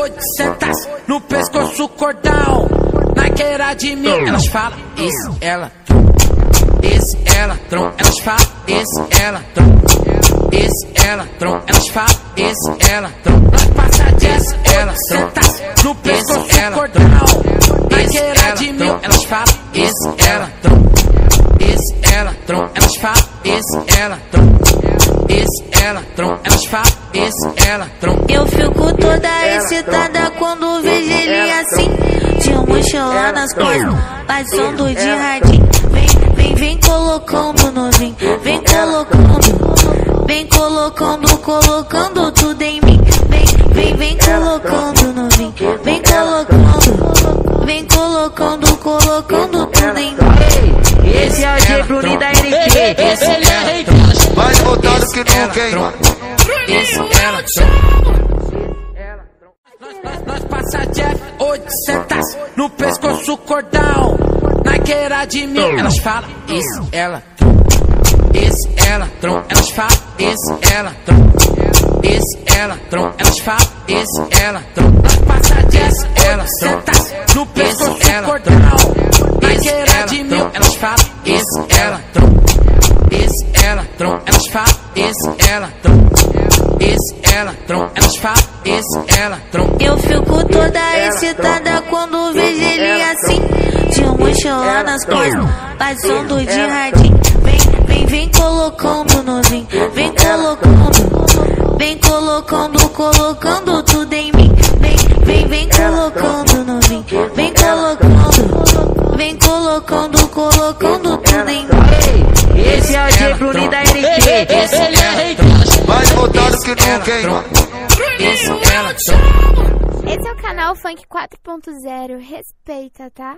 oi, senta-se no pescoço cordão. Na queira de mim, elas falam, esse ela trom, esse ela trom. Elas falam, esse ela trom, esse ela trom. Elas falam, esse ela trom. Nós passa disso, ela senta-se no pescoço cordão. Na queira de mim, elas falam, esse ela trom, esse ela trom. Elas falam, esse ela trom, esse ela trom. Elas falam, esse ela trom. Eu fico toda excitada quando vejo ele assim, de mochila nas costas, passando de radinho. Vem colocando novinho, vem colocando, vem colocando, colocando tudo em mim. Vem colocando novinho, vem colocando, vem colocando, colocando tudo em mim. Esse é o G Bruninho da NT. Ele é rei, mais voltado que nunca, hein? esse ela trom. Nós passa Jeff, oi, senta-se no pescoço cordão. Na queira de mim, elas falam, esse ela trom, esse ela trom. Elas falam, esse ela trom, esse ela trom. Elas falam, esse ela trom. Nós passa Jeff, ela senta-se no pescoço cordão. Na queira de mim, elas falam, esse ela trom, esse ela trom. Elas falam, esse ela trom, esse ela trom. Elas falam, esse ela trom. Eu fico toda excitada quando vejo ele assim, de mochila nas costas, passando de radinho. Vem colocando novinho, vem colocando, vem colocando, colocando tudo em mim. Vem colocando novinho, vem colocando, vem colocando, colocando tudo em mim. Esse é o G Bruninho da NT. Ele é rei, mais voltado que nunca, hein? esse ela trom. Esse é o canal Funk 4.0, respeita, tá?